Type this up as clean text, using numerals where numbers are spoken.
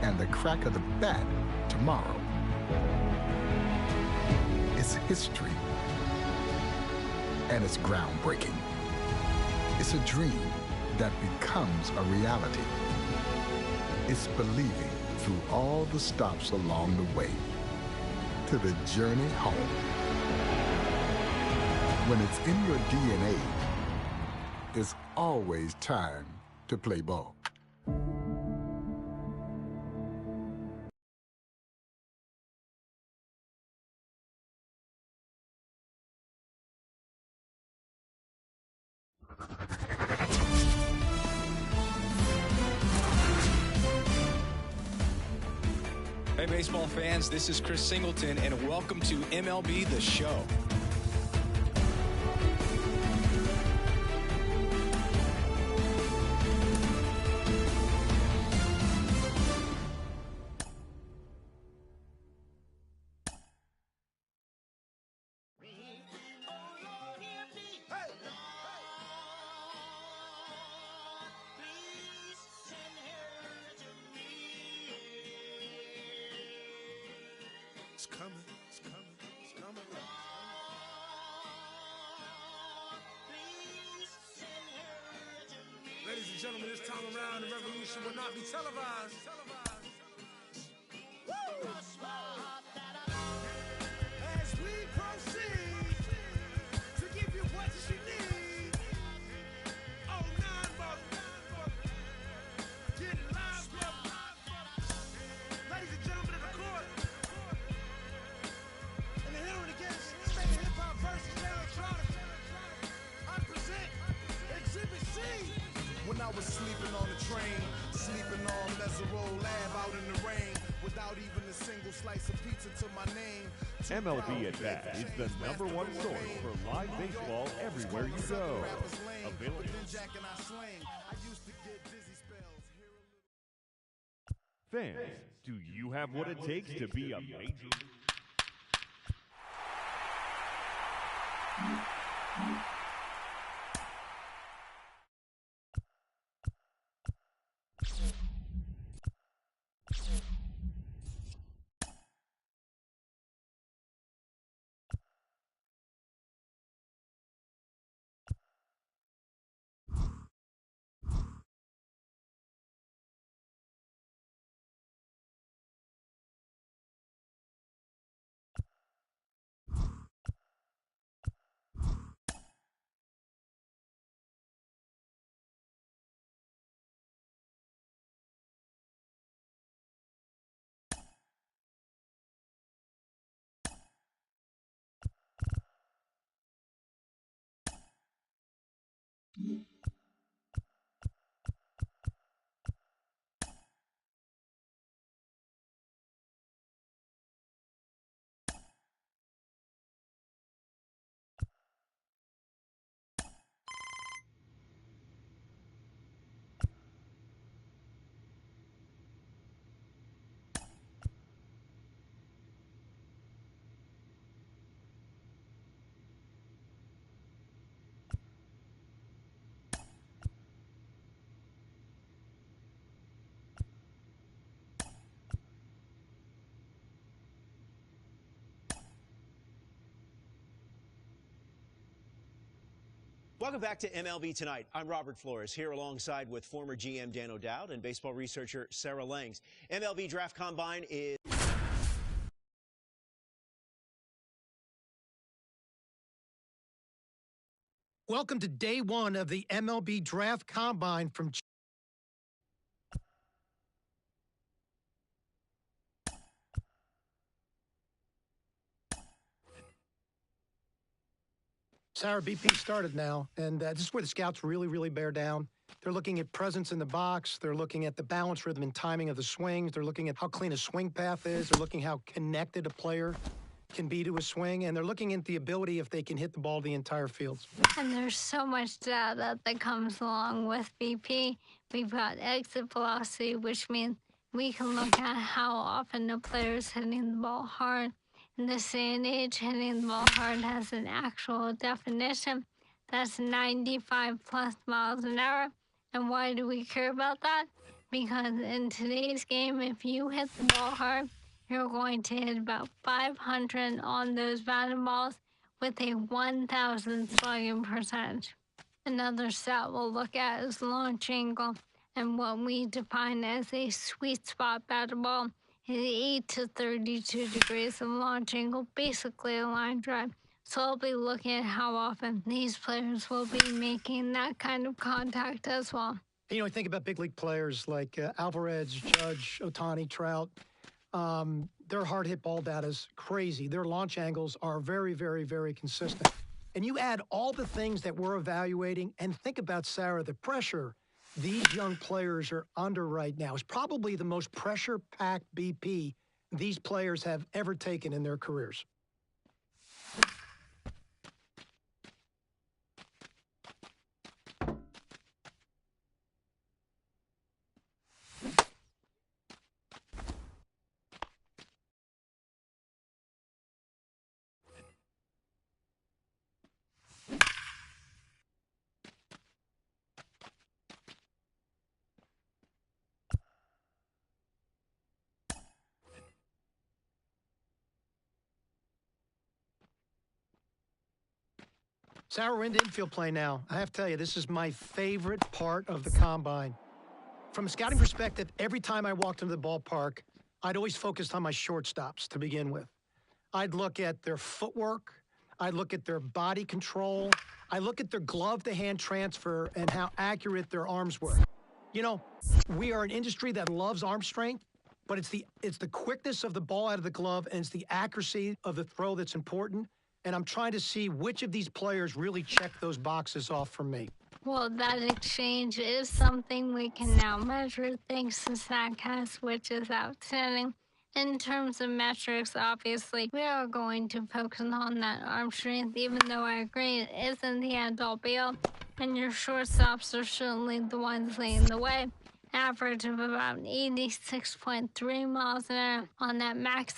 and the crack of the bat tomorrow. It's history, and it's groundbreaking. It's a dream that becomes a reality. It's believing through all the stops along the way to the journey home. When it's in your DNA, it's always time to play ball. Hey, baseball fans, this is Chris Singleton, and welcome to MLB The Show. It's coming, it's coming, it's coming. Ladies and gentlemen, this time around, the revolution will not be televised. Woo! As we proceed to give you what you need. Oh, nine, mother. Get live, mother. Ladies and gentlemen of the court. And the hearing against state hip-hop versus electronic. I present Exhibit C. When I was sleeping on the train, sleeping on Mesero Lab out in the rain, without even a single slice of pizza to my name. MLB At Bat is the #1 source for live baseball everywhere you go. Available. Fans, do you have what it takes to be a major? Welcome back to MLB Tonight. I'm Robert Flores, here alongside with former GM Dan O'Dowd and baseball researcher Sarah Langs. MLB Draft Combine is... Welcome to day one of the MLB Draft Combine from... Sarah, BP started now, and this is where the scouts really bear down. They're looking at presence in the box. They're looking at the balance, rhythm, and timing of the swings. They're looking at how clean a swing path is. They're looking how connected a player can be to a swing, and they're looking at the ability if they can hit the ball the entire field. And there's so much data that comes along with BP. We've got exit velocity, which means we can look at how often the player's hitting the ball hard. In this day and age, hitting the ball hard has an actual definition. That's 95 plus miles an hour. And why do we care about that? because in today's game, if you hit the ball hard, you're going to hit about 500 on those batted balls with a 1,000 slugging percentage. Another stat we'll look at is launch angle, and what we define as a sweet spot batted ball is 8 to 32 degrees of launch angle, basically a line drive. So I'll be looking at how often these players will be making that kind of contact as well. You know, I think about big league players like Alvarez, Judge, Ohtani, Trout. Their hard hit ball data is crazy. Their launch angles are very, very, very consistent. And you add all the things that we're evaluating, and think about, Sarah, the pressure these young players are under right now is probably the most pressure-packed BP these players have ever taken in their careers. Sarah, we're into infield play now. I have to tell you, this is my favorite part of the combine. From a scouting perspective, every time I walked into the ballpark, I'd always focused on my shortstops to begin with. I'd look at their footwork. I'd look at their body control. I look at their glove-to-hand transfer and how accurate their arms were. You know, we are an industry that loves arm strength, but it's the quickness of the ball out of the glove and it's the accuracy of the throw that's important. And I'm trying to see which of these players really check those boxes off for me. Well, that exchange is something we can now measure thanks to StatCast, which is outstanding. In terms of metrics, obviously, we are going to focus on that arm strength, even though I agree it isn't the end-all be-all. And your shortstops are certainly the ones leading the way. Average of about 86.3 miles an hour on that max